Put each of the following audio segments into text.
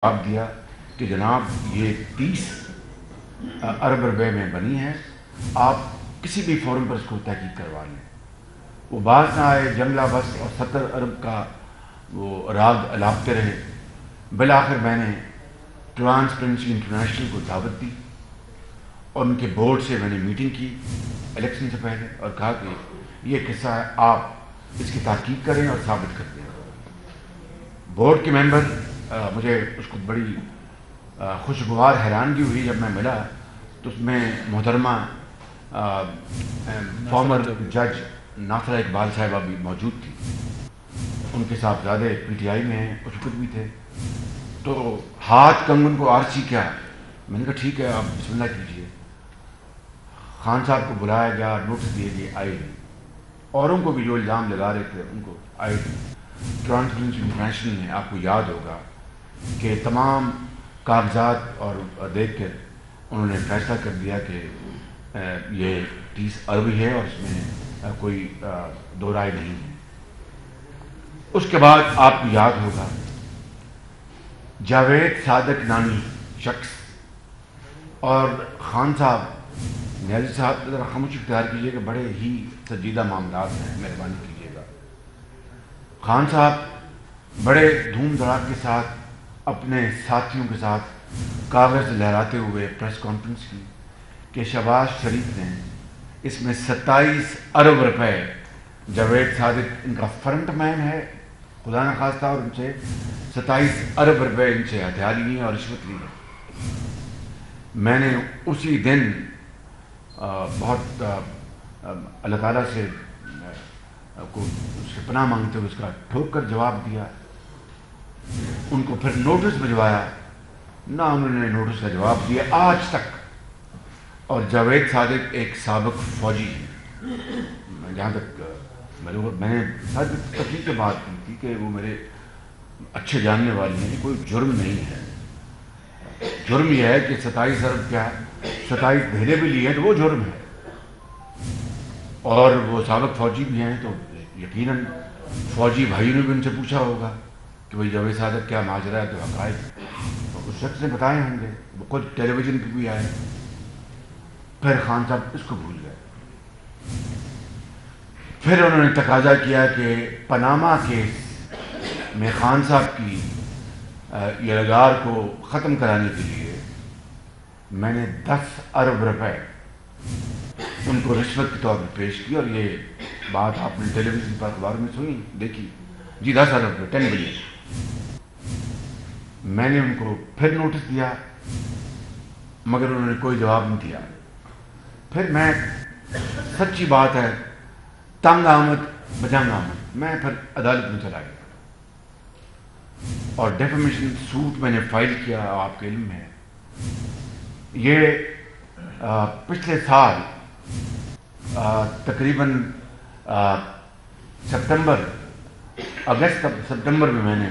جواب دیا کہ جناب یہ 30 ارب روپے میں بنی ہے، آپ کسی بھی فورم پر اس کو تحقیق کروا لیں۔ وہ باز نہ آئے، جنگلہ بس اور 70 ارب کا وہ راگ الاپتے رہے۔ بالآخر میں نے ٹرانسپیرنسی انٹرنیشنل کو دعوت دی اور ان کے بورڈ سے میں نے میٹنگ کی الیکشن سے پہلے اور کہا کہ یہ قصہ ہے، آپ اس کی تحقیق کریں اور ثابت کر دیں۔ بورڈ کے ممبر مجھے اس کو بڑی خوشگوار حیرانگی ہوئی جب میں ملا تو اس میں محترمہ فارمر جج ناصرہ اقبال صاحبہ بھی موجود تھی، ان کے صاحبزادے پی ٹی آئی میں ہیں، اس وقت بھی تھے۔ تو ہاتھ کنگن کو آرسی کیا، میں نے کہا ٹھیک ہے آپ بسم اللہ کیجیے۔ خان صاحب کو بلایا گیا، نوٹس دیے گئے، آئے نہیں۔ اوروں کو بھی جو الزام لگا رہے تھے ان کو آئے نہیں۔ ٹرانسپیرنسی انٹرنیشنل نے، آپ کو یاد ہوگا کہ تمام کاغذات اور دیکھ کر انہوں نے فیصلہ کر دیا کہ یہ 30 ارب ہے اور اس میں کوئی دو رائے نہیں ہے۔ اس کے بعد آپ کو یاد ہوگا جاوید صادق نامی شخص اور خان صاحب، نیازی صاحب ذرا خاموشی اختیار کیجیے کہ بڑے ہی سنجیدہ معاملات ہیں، مہربانی کیجیے گا۔ خان صاحب بڑے دھوم دھڑاک کے ساتھ اپنے ساتھیوں کے ساتھ کاغذ لہراتے ہوئے پریس کانفرنس کی کہ شہباز شریف نے اس میں 27 ارب روپے، جاوید صادق ان کا فرنٹ مین ہے خدا نخواستہ، اور ان سے 27 ارب روپے ان سے ہتھیار لی ہیں اور رشوت لی ہے۔ میں نے اسی دن بہت اللہ تعالیٰ سے اس سے پناہ مانگتے ہوئے اس کا ٹھوک کر جواب دیا۔ ان کو پھر نوٹس بھجوایا، نہ انہوں نے نوٹس کا جواب دیا آج تک۔ اور جاوید صادق ایک سابق فوجی ہے، جہاں تک میں نے ساتھ تفریح کے بات کی تھی کہ وہ میرے اچھے جاننے والے ہیں، کوئی جرم نہیں ہے۔ جرم یہ ہے کہ 27 ارب کیا 27 بھیڑے بھی لیے ہیں تو وہ جرم ہے، اور وہ سابق فوجی بھی ہیں تو یقیناً فوجی بھائی نے بھی ان سے پوچھا ہوگا کہ بھائی جاوید صادق کیا ماجرا ہے، تو حقائق اس شخص نے بتائے ہوں گے، وہ خود ٹیلی ویژن پہ بھی آئے۔ پھر خان صاحب اس کو بھول گئے۔ پھر انہوں نے تقاضا کیا کہ پاناما کیس میں خان صاحب کی یلغار کو ختم کرانے کے لیے میں نے 10 ارب روپے ان کو رشوت کے طور پر پیش کی، اور یہ بات آپ نے ٹیلی ویژن پر اخبار میں سنی دیکھی، جی 10 ارب روپے 10 بلین۔ میں نے ان کو پھر نوٹس دیا مگر انہوں نے کوئی جواب نہیں دیا۔ پھر میں، سچی بات ہے، تنگ آمد بجنگ آمد، میں پھر عدالت میں چلا گیا اور ڈیفیمیشن سوٹ میں نے فائل کیا۔ آپ کے علم ہے یہ پچھلے سال تقریباً سپتمبر میں میں نے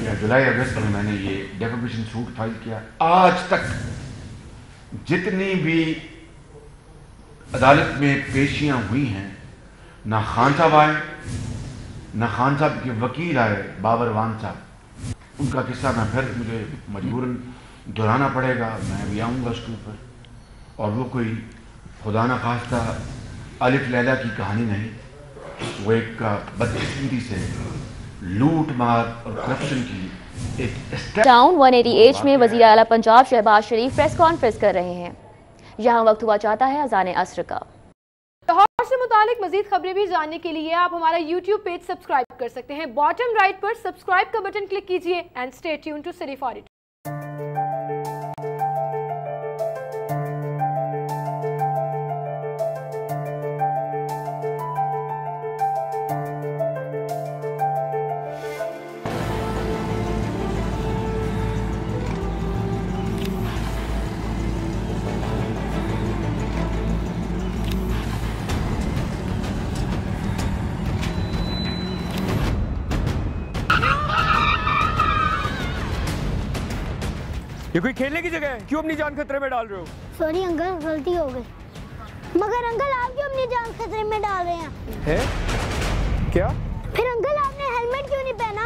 یا جولائی اگست میں میں نے یہ ڈیفیمیشن سوٹ فائل کیا۔ آج تک جتنی بھی عدالت میں پیشیاں ہوئی ہیں، نہ خان صاحب آئے، نہ خان صاحب کے وکیل آئے بابر وان صاحب۔ ان کا قصہ میں پھر مجھے مجبوراً دہرانا پڑے گا، میں بھی آؤں گا اس کے اوپر۔ اور وہ کوئی خدا نخواستہ الف لیلا کی کہانی نہیں، وہ ایک بدقسمتی سے لوٹ مار اور کرپشن کی ایک ٹاؤن 180H میں وزیر اعلیٰ پنجاب شہباز شریف پریس کانفرنس کر رہے ہیں۔ یہاں وقت ہوا چاہتا ہے اذان عصر کا۔ لاہور سے متعلق مزید خبریں بھی جاننے کے لیے آپ ہمارا YouTube پیج سبسکرائب کر سکتے ہیں۔ باٹم رائٹ پر سبسکرائب کا بٹن کلک کیجئے and stay tune to city for it. یہ کوئی کھیلنے کی جگہ ہے، کیوں اپنی جان خطرے میں ڈال رہے ہو؟ سوری انکل، غلطی ہو گئی۔ مگر انکل آپ کیوں اپنی جان خطرے میں ڈال رہے ہیں؟ ہے کیا؟ پھر انکل آپ نے ہیلمٹ کیوں نہیں پہنا؟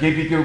KPK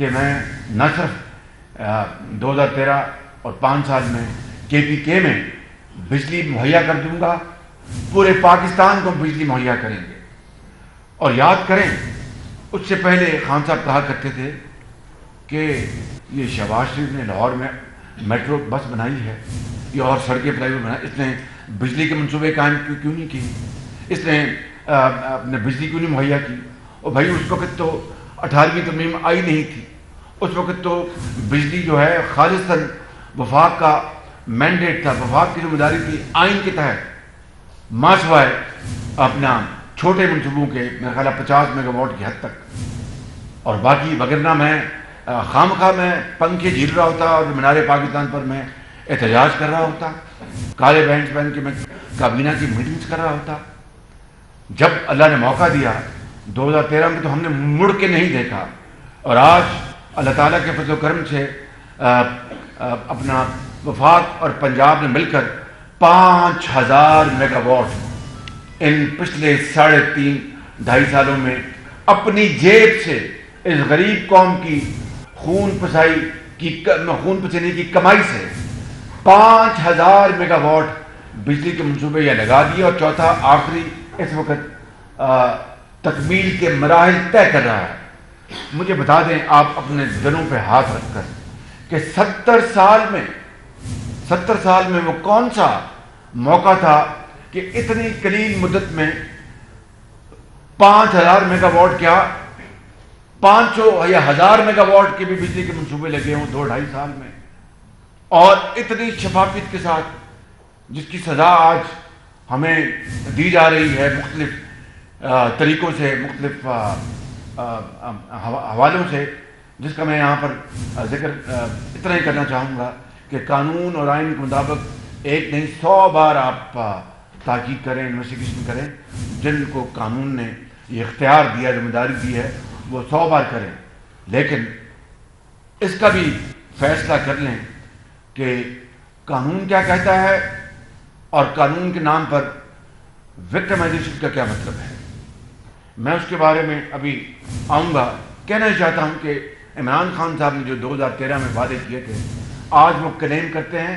کہ میں نہ صرف 2013 اور 5 سال میں KPK میں بجلی مہیا کر دوں گا، پورے پاکستان کو بجلی مہیا کریں گے۔ اور یاد کریں، اس سے پہلے خان صاحب کہا کرتے تھے کہ یہ شہباز شریف نے لاہور میں میٹرو بس بنائی ہے، یہ اور سڑکیں پرائیویٹ بنائی، اس نے بجلی کے منصوبے قائم کیوں نہیں کی، اس نے اپنے بجلی کیوں نہیں مہیا کی؟ اور بھائی اس وقت تو 18ویں ترمیم آئی نہیں تھی، اس وقت تو بجلی جو ہے خالصاً وفاق کا مینڈیٹ تھا، وفاق کی ذمہ داری تھی آئین کے تحت، ماں سوائے اپنا چھوٹے منصوبوں کے میرا خیال ہے 50 میگا واٹ کی حد تک، اور باقی وگرنہ میں خامخواہ میں پنکھے جھیل رہا ہوتا اور مینار پاکستان پر میں احتجاج کر رہا ہوتا، کالے بینڈ پہن کے میں کابینہ کی میٹنگز کر رہا ہوتا۔ جب اللہ نے موقع دیا 2013 میں تو ہم نے مڑ کے نہیں دیکھا، اور آج اللہ تعالیٰ کے فضل و کرم سے اپنا وفاق اور پنجاب نے مل کر 5000 میگا واٹ ان پچھلے 3.5 سالوں میں اپنی جیب سے اس غریب قوم کی خون پسینے کی کمائی سے 5000 میگا واٹ بجلی کے منصوبے یہ لگا دیے، اور چوتھا آخری اس وقت تکمیل کے مراحل طے کر رہا ہے۔ مجھے بتا دیں آپ اپنے دلوں پہ ہاتھ رکھ کر کہ 70 سال میں وہ کون سا موقع تھا کہ اتنی قلیل مدت میں 5000 میگا واٹ کیا 500 یا 1000 میگا واٹ کے بھی بجلی کے منصوبے لگے ہوں 2-2.5 سال میں، اور اتنی شفافیت کے ساتھ، جس کی سزا آج ہمیں دی جا رہی ہے مختلف طریقوں سے، مختلف حوالوں سے، جس کا میں یہاں پر ذکر اتنا ہی کرنا چاہوں گا کہ قانون اور آئین کے مطابق ایک نہیں 100 بار آپ تحقیق کریں، انویسٹیگیشن کریں، جن کو قانون نے یہ اختیار دیا، ذمہ داری دی ہے، وہ 100 بار کریں، لیکن اس کا بھی فیصلہ کر لیں کہ قانون کیا کہتا ہے اور قانون کے نام پر وکٹمائزیشن کا کیا مطلب ہے۔ میں اس کے بارے میں ابھی آؤں گا۔ کہنا چاہتا ہوں کہ عمران خان صاحب نے جو 2013 میں وعدے کیے تھے، آج وہ کلیم کرتے ہیں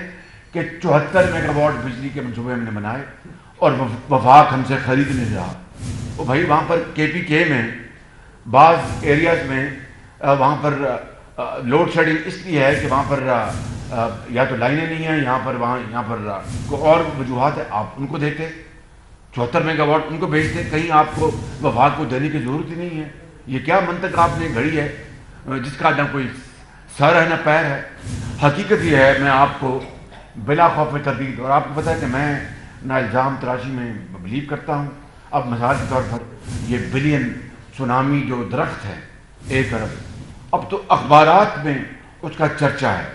کہ 74 میگا واٹ بجلی کے منصوبے ہم نے بنائے اور وفاق ہم سے خرید نہیں رہا۔ وہ بھائی وہاں پر KPK میں بعض ایریاز میں وہاں پر لوڈ شیڈنگ اس لیے ہے کہ وہاں پر یا تو لائنیں نہیں ہیں، یہاں پر کوئی اور وجوہات ہے، آپ ان کو دیتے 74 میگا واٹ ان کو بھیجتے، کہیں آپ کو وفاق کو دینے کی ضرورت ہی نہیں ہے۔ یہ کیا منطق آپ نے گھڑی ہے جس کا نہ کوئی سر ہے نہ پیر ہے؟ حقیقت یہ ہے، میں آپ کو بلا خوف تردید، اور آپ کو پتہ ہے کہ میں نہ الزام تراشی میں بلیو کرتا ہوں۔ اب مثال کے طور پر یہ بلین سونامی جو درخت ہے 1 ارب، اب تو اخبارات میں اس کا چرچا ہے،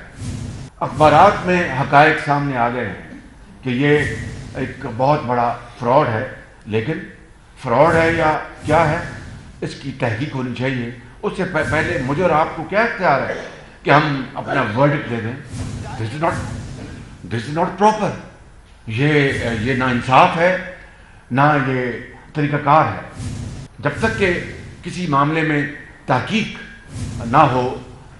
اخبارات میں حقائق سامنے آ گئے ہیں کہ یہ ایک بہت بڑا فراڈ ہے، لیکن فراڈ ہے یا کیا ہے اس کی تحقیق ہونی چاہیے۔ اس سے پہلے مجھے اور آپ کو کیا اختیار ہے کہ ہم اپنا ورڈکٹ دے دیں؟ دس از ناٹ پراپر، یہ نا انصاف ہے، نہ یہ طریقہ کار ہے۔ جب تک کہ کسی معاملے میں تحقیق نہ ہو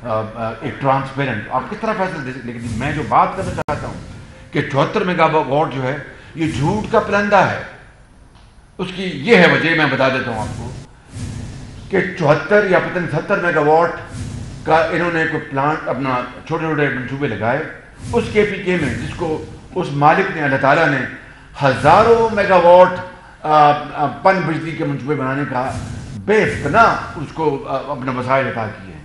ایک ٹرانسپیرنٹ، آپ کس طرح فیصلہ دے سکتے؟ لیکن میں جو بات کرنا چاہتا ہوں کہ 74 میگا واٹ جو ہے یہ جھوٹ کا پلندہ ہے۔ اس کی یہ ہے وجہ، میں بتا دیتا ہوں آپ کو کہ 74 یا پتہ نہیں 70 میگا واٹ کا انہوں نے کوئی پلانٹ اپنا چھوٹے چھوٹے منصوبے لگائے اس KPK میں، جس کو اس مالک نے، اللہ تعالیٰ نے ہزاروں میگا واٹ پن بجلی کے منصوبے بنانے کا بے پناہ اس کو اپنا وسائل عطا کیے ہیں۔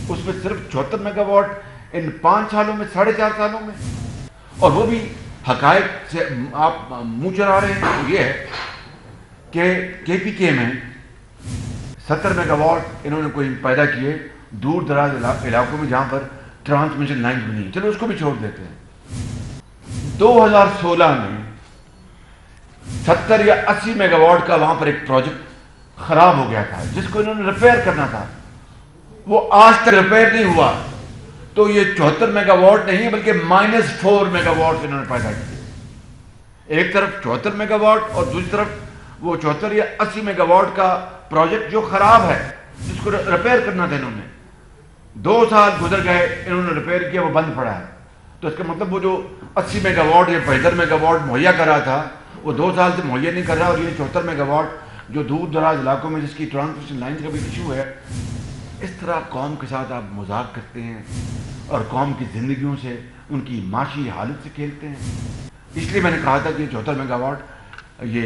اس میں صرف 74 میگا واٹ ان 5 سالوں میں، 4.5 سالوں میں، اور وہ بھی حقائق سے آپ منہ چرا رہے ہیں۔ یہ ہے کہ KPK میں 70 میگا واٹ انہوں نے کوئی پیدا کیے دور دراز علاقوں میں جہاں پر ٹرانسمیشن لائن بھی نہیں، چلو اس کو بھی چھوڑ دیتے ہیں۔ 2016 میں 70 یا 80 میگا واٹ کا وہاں پر ایک پروجیکٹ خراب ہو گیا تھا جس کو انہوں نے ریپیئر کرنا تھا، وہ آج تک ریپیئر نہیں ہوا۔ تو یہ 74 میگا واٹ نہیں بلکہ -4 میگا واٹ انہوں نے پیدا کیے۔ ایک طرف 74 میگا واٹ اور دوسری طرف وہ 74 یا 80 میگا واٹ کا پروجیکٹ جو خراب ہے، جس کو ریپیئر کرنا تھا انہوں نے۔ 2 سال گزر گئے، انہوں نے ریپیئر کیا، وہ بند پڑا ہے. تو اس کا مطلب وہ جو 80 میگا واٹ یا 75 میگا واٹ مہیا کر رہا تھا وہ 2 سال سے مہیا نہیں کر رہا. اور یہ 74 میگا واٹ جو دور دراز علاقوں میں جس کی ٹرانسمیشن لائنز کا بھی ایشو ہے، اس طرح قوم کے ساتھ آپ مذاق کرتے ہیں اور قوم کی زندگیوں سے، ان کی معاشی حالت سے کھیلتے ہیں. اس لیے میں نے کہا تھا کہ 74 میگا واٹ یہ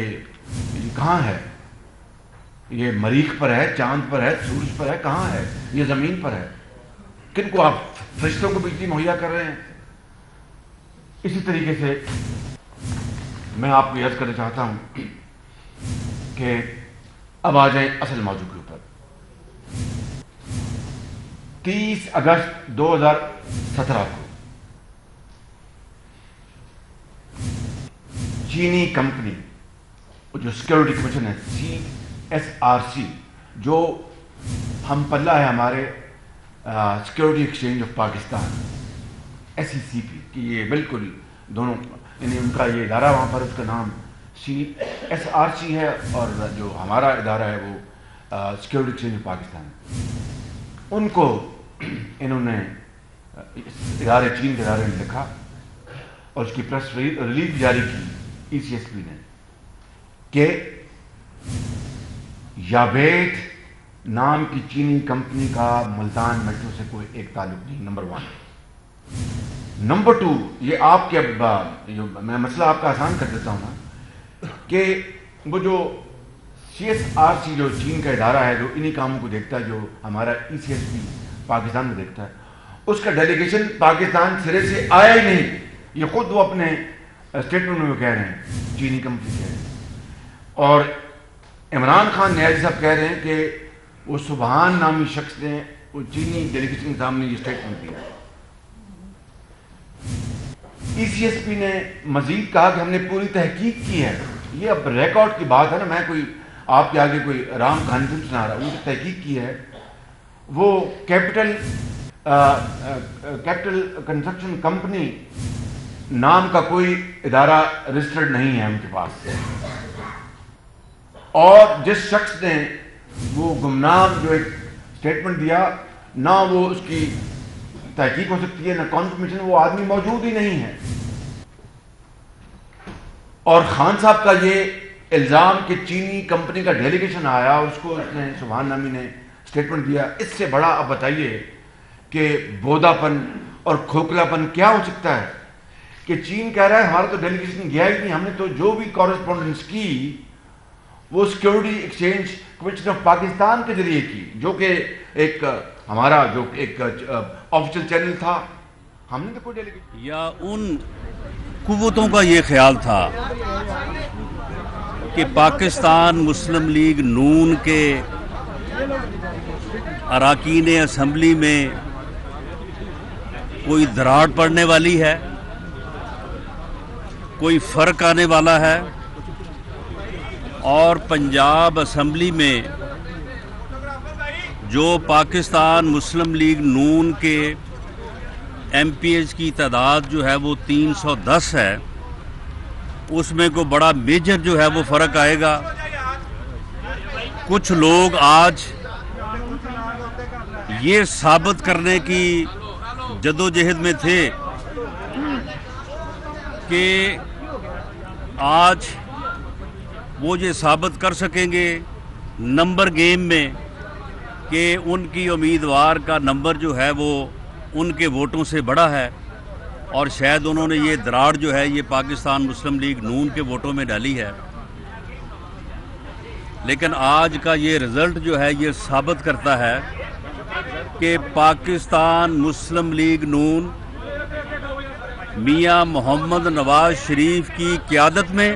کہاں ہے؟ یہ مریخ پر ہے، چاند پر ہے، سورج پر ہے، کہاں ہے؟ یہ زمین پر ہے. کن کو آپ فرشتوں کو بجلی مہیا کر رہے ہیں؟ اسی طریقے سے میں آپ کو یاد کرنا چاہتا ہوں کہ اب آ جائیں اصل موضوع کے اوپر. 30 اگست 2017 کو چینی کمپنی جو سیکیورٹی کمیشن ہے CSRC، جو ہم پلہ ہے ہمارے security exchange of Pakistan SECP کہ یہ بالکل دونوں، یعنی ان کا یہ ادارہ وہاں پر اس کا نام CSRC ہے اور جو ہمارا ادارہ ہے وہ سیکیورٹی ایکسچینج آف پاکستان. ان کو انہوں نے ادارے، چین کے ادارے نے لکھا اور اس کی پریس ریلیز جاری کی ECSP نے کہ یابیٹ نام کی چینی کمپنی کا ملتان میٹرو سے کوئی ایک تعلق نہیں. نمبر 1. نمبر 2، یہ آپ کے میں مسئلہ آپ کا آسان کر دیتا ہوں نا، کہ وہ جو CSRC جو چین کا ادارہ ہے جو انہی کاموں کو دیکھتا ہے، جو ہمارا ECSP پاکستان میں دیکھتا ہے، اس کا ڈیلیگیشن پاکستان سرے سے آیا ہی نہیں. یہ خود وہ اپنے اسٹیٹمنٹ میں وہ کہہ رہے ہیں، چینی کمپنی کہہ رہے ہیں. اور عمران خان نیازی صاحب کہہ رہے ہیں کہ وہ سبحان نامی شخص نے وہ چینی ڈیلیگیشن کے سامنے یہ اسٹیٹمنٹ دیا. ECSP نے مزید کہا کہ ہم نے پوری تحقیق کی ہے. یہ اب ریکارڈ کی بات ہے نا، میں کوئی آپ کے آگے کوئی رام کہانی تو سنا رہا ہوں. ان کی تحقیق کی ہے. وہ کیپٹل کنسٹرکشن کمپنی نام کا کوئی ادارہ رجسٹرڈ نہیں ہے ان کے پاس. اور جس شخص نے وہ گمنام جو ایک اسٹیٹمنٹ دیا، نہ وہ اس کی تحقیق ہو سکتی ہے نہ کنفرمیشن، وہ آدمی موجود ہی نہیں ہے. اور خان صاحب کا یہ الزام کہ چینی کمپنی کا ڈیلیگیشن آیا، اس کو اس نے سبحان نامی نے اسٹیٹمنٹ دیا، اس سے بڑا اب بتائیے کہ بودا پن اور کھوکھلا پن کیا ہو سکتا ہے کہ چین کہہ رہا ہے ہمارا تو ڈیلیگیشن گیا ہی نہیں، ہم نے تو جو بھی کورسپونڈنس کی وہ security exchange commission of Pakistan کے ذریعے کی، جو کہ ایک ہمارا جو ایک آفیشیل چینل تھا. ہم نے تو کوئی ڈیلیگیشن. یا ان قوتوں کا یہ خیال تھا کہ پاکستان مسلم لیگ نون کے اراکین اسمبلی میں کوئی دراڑ پڑنے والی ہے، کوئی فرق آنے والا ہے، اور پنجاب اسمبلی میں جو پاکستان مسلم لیگ نون کے MPs کی تعداد جو ہے وہ 310 ہے، اس میں کوئی بڑا میجر جو ہے وہ فرق آئے گا. کچھ لوگ آج یہ ثابت کرنے کی جدوجہد میں تھے کہ آج وہ یہ ثابت کر سکیں گے نمبر گیم میں کہ ان کی امیدوار کا نمبر جو ہے وہ ان کے ووٹوں سے بڑا ہے، اور شاید انہوں نے یہ دراڑ جو ہے یہ پاکستان مسلم لیگ نون کے ووٹوں میں ڈالی ہے. لیکن آج کا یہ رزلٹ جو ہے یہ ثابت کرتا ہے کہ پاکستان مسلم لیگ نون میاں محمد نواز شریف کی قیادت میں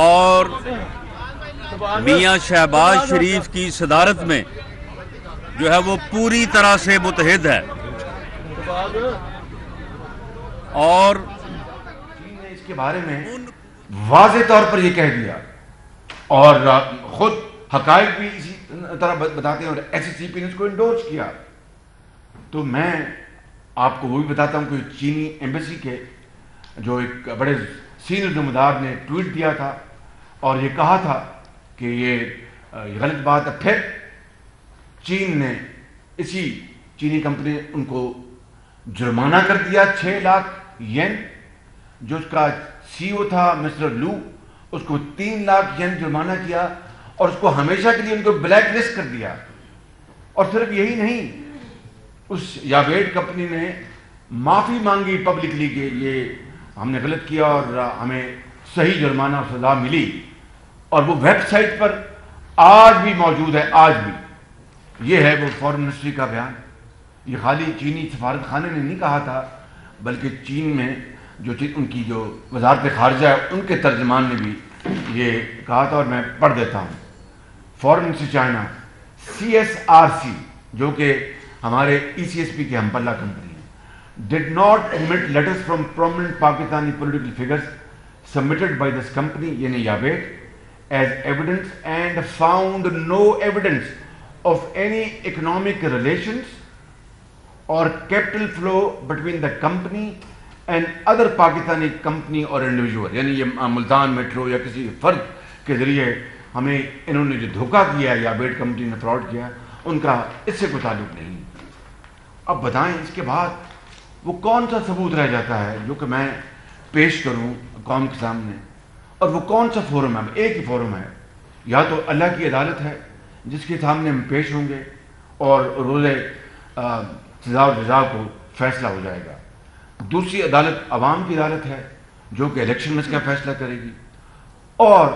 اور میاں شہباز شریف کی صدارت میں جو ہے وہ پوری طرح سے متحد ہے. اور چین نے اس کے بارے میں واضح طور پر یہ کہہ دیا اور خود حقائق بھی اسی طرح بتاتے ہیں، اور SECP نے اس کو انڈورس کیا. تو میں آپ کو وہ بھی بتاتا ہوں کہ چینی ایمبیسی کے جو ایک بڑے سینئر ذمہ دار نے ٹویٹ دیا تھا اور یہ کہا تھا کہ یہ غلط بات ہے. پھر چین نے اسی چینی کمپنی نے ان کو جرمانہ کر دیا 6 لاکھ ین. جو اس کا سی او تھا مسٹر لو، اس کو 3 لاکھ ین جرمانہ کیا اور اس کو ہمیشہ کے لیے ان کو بلیک لسٹ کر دیا. اور صرف یہی نہیں، اس یاویٹ کمپنی نے معافی مانگی پبلکلی کہ یہ ہم نے غلط کیا اور ہمیں صحیح جرمانہ اور سزا ملی. اور وہ ویب سائٹ پر آج بھی موجود ہے. آج بھی یہ ہے وہ فارن منسٹری کا بیان. یہ خالی چینی سفارت خانے نے نہیں کہا تھا، بلکہ چین میں جو ان کی جو وزارت خارجہ ہے ان کے ترجمان نے بھی یہ کہا تھا. اور میں پڑھ دیتا ہوں. فارن منسٹری چائنا CSRC جو کہ ہمارے ECSP کے ہم پلہ کمپنی ہے did not admit letters from prominent Pakistani political figures submitted by this company یعنی یاویٹ as evidence and found no evidence of any economic relations or capital flow between the company and other Pakistani company or individual. یعنی یہ Multan metro یا کسی فرد کے ذریعے ہمیں انہوں نے جو دھوکہ کیا یا بیٹ کمپنی نے فراڈ کیا ان کا اس سے کوئی تعلق نہیں. اب بتائیں اس کے بعد وہ کون سا ثبوت رہ جاتا ہے جو کہ میں پیش کروں قوم کے سامنے؟ اور وہ کون سا فورم ہے؟ ایک ہی فورم ہے. یا تو اللہ کی عدالت ہے جس کے سامنے ہم پیش ہوں گے اور روز سزا و جزا کو فیصلہ ہو جائے گا. دوسری عدالت عوام کی عدالت ہے جو کہ الیکشن میں اس کا فیصلہ کرے گی. اور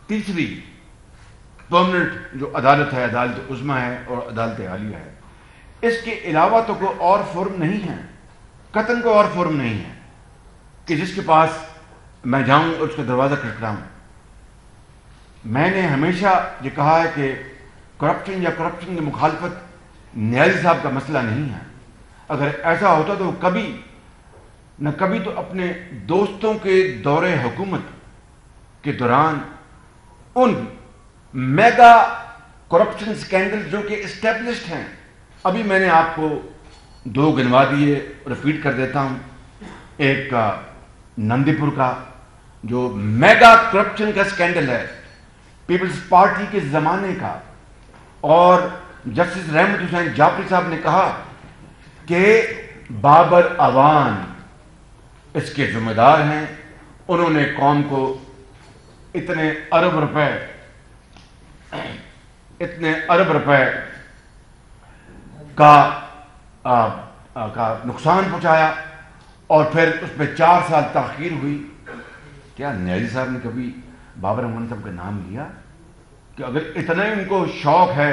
تیسری پرماننٹ جو عدالت ہے عدالت عظمیٰ ہے اور عدالت عالیہ ہے. اس کے علاوہ تو کوئی اور فورم نہیں ہے، قطعاً کوئی اور فورم نہیں ہے کہ جس کے پاس میں جاؤں اور اس کا دروازہ کھٹکھٹاؤں. میں نے ہمیشہ یہ کہا ہے کہ کرپشن یا کرپشن کی مخالفت نیازی صاحب کا مسئلہ نہیں ہے. اگر ایسا ہوتا تو وہ کبھی نہ کبھی تو اپنے دوستوں کے دور حکومت کے دوران ان میگا کرپشن سکینڈل جو کہ اسٹیبلشڈ ہیں، ابھی میں نے آپ کو 2 گنوا دیے، ریپیٹ کر دیتا ہوں. ایک نندی پور کا جو میگا کرپشن کا سکینڈل ہے پیپلز پارٹی کے زمانے کا، اور جسٹس رحمت حسین جعفری صاحب نے کہا کہ بابر اعوان اس کے ذمہ دار ہیں. انہوں نے قوم کو اتنے ارب روپے کا نقصان پہنچایا اور پھر اس پہ 4 سال تاخیر ہوئی. کیا نیازی صاحب نے کبھی بابر اعوان صاحب کا نام لیا؟ کہ اگر اتنا ان کو شوق ہے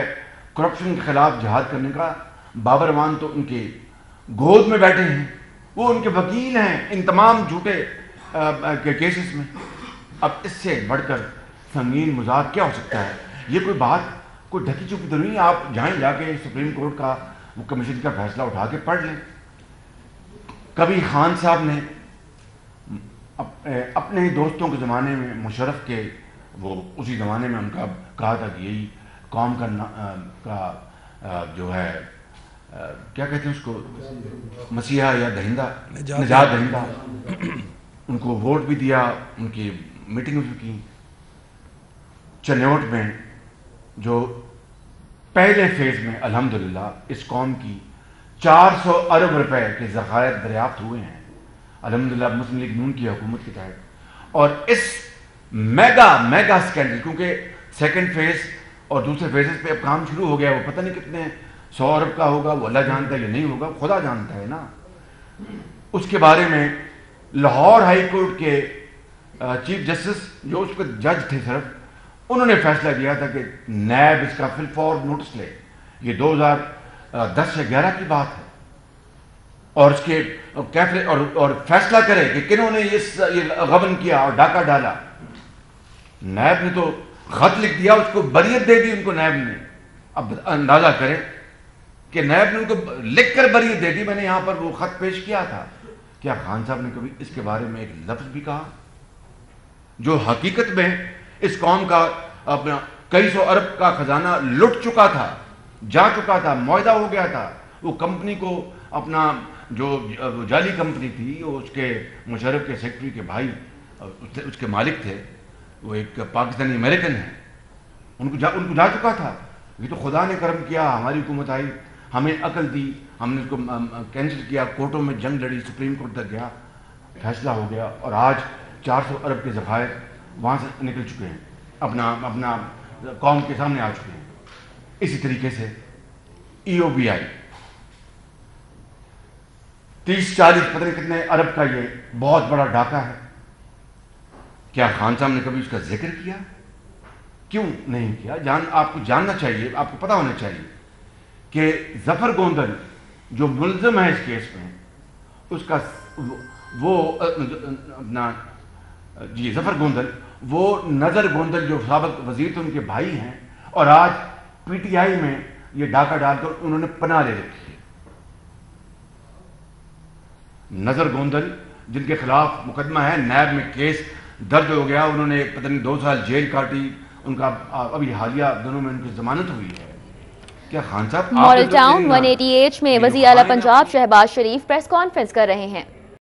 کرپشن کے خلاف جہاد کرنے کا، بابر اعوان تو ان کے گود میں بیٹھے ہیں، وہ ان کے وکیل ہیں ان تمام جھوٹے کیسز میں. اب اس سے بڑھ کر سنگین مذاق کیا ہو سکتا ہے؟ یہ کوئی بات کوئی ڈھکی چھپی تو نہیں. آپ جائیں جا کے سپریم کورٹ کا وہ کمیشن کا فیصلہ اٹھا کے پڑھ لیں. کبھی خان صاحب نے اپنے ہی دوستوں کے زمانے میں مشرف کے وہ اسی زمانے میں ان کا کہا تھا کہ یہی قوم کا جو ہے کیا کہتے ہیں اس کو، مسیحا یا دہندہ، نجات دہندہ. ان کو ووٹ بھی دیا، ان کی میٹنگ بھی کی. چنیوٹ میں جو پہلے فیز میں الحمدللہ اس قوم کی 400 ارب روپے کے ذخائر دریافت ہوئے ہیں الحمدللہ مسلم لیگ نون کی حکومت کے تحت. اور اس میگا سکینڈل، کیونکہ سیکنڈ فیز اور دوسرے فیزز پہ اب کام شروع ہو گیا، وہ پتہ نہیں کتنے 100 ارب کا ہوگا، وہ اللہ جانتا ہے یا نہیں ہوگا، خدا جانتا ہے نا. اس کے بارے میں لاہور ہائی کورٹ کے چیف جسٹس جو اس کے جج تھے صرف، انہوں نے فیصلہ کیا تھا کہ نیب اس کا فل فور نوٹس لے. یہ 2010 یا 11 کی بات ہے. اور اس کے اور فیصلہ کرے کہ کنہوں نے یہ غبن کیا اور ڈاکہ ڈالا. نیب نے تو خط لکھ دیا، اس کو بریت دے دی ان کو نیب نے. اب اندازہ کریں کہ نیب نے ان کو لکھ کر بریت دے دی. میں نے یہاں پر وہ خط پیش کیا تھا. کیا خان صاحب نے کبھی اس کے بارے میں ایک لفظ بھی کہا؟ جو حقیقت میں اس قوم کا اپنا کئی 100 ارب کا خزانہ لٹ چکا تھا، جا چکا تھا، معاہدہ ہو گیا تھا. وہ کمپنی کو اپنا جو جعلی کمپنی تھی، وہ اس کے مشرف کے سیکرٹری کے بھائی اس کے مالک تھے، وہ ایک پاکستانی امریکن ہیں، ان کو جا چکا تھا. یہ تو خدا نے کرم کیا، ہماری حکومت آئی ہمیں عقل دی, ہم نے اس کو کینسل کیا, کورٹوں میں جنگ لڑی, سپریم کورٹ تک گیا, فیصلہ ہو گیا, اور آج 400 ارب کے ذخائر وہاں سے نکل چکے ہیں, اپنا قوم کے سامنے آ چکے ہیں. اسی طریقے سے EOBI 30-40 پتہ نہیں کتنے ارب کا یہ بہت بڑا ڈاکہ ہے. کیا خان صاحب نے کبھی اس کا ذکر کیا؟ کیوں نہیں کیا؟ آپ کو جاننا چاہیے, آپ کو پتہ ہونا چاہیے کہ ظفر گوندل جو ملزم ہے اس کیس میں, اس کا وہ اپنا ظفر گوندل, وہ نظر گوندل جو سابق وزیر تھے ان کے بھائی ہیں, اور آج PTI میں یہ ڈاکہ ڈال کر انہوں نے پناہ لے رکھی ہے. نظر گوندل جن کے خلاف مقدمہ ہے, نیب میں کیس درج ہو گیا, انہوں نے پتہ نہیں 2 سال جیل کاٹی, ان کا ابھی حالیہ دنوں میں ان کی ضمانت ہوئی ہے. کیا خان صاحب ماڈل ٹاؤن 188 میں وزیر اعلیٰ پنجاب شہباز شریف پریس کانفرنس کر رہے ہیں.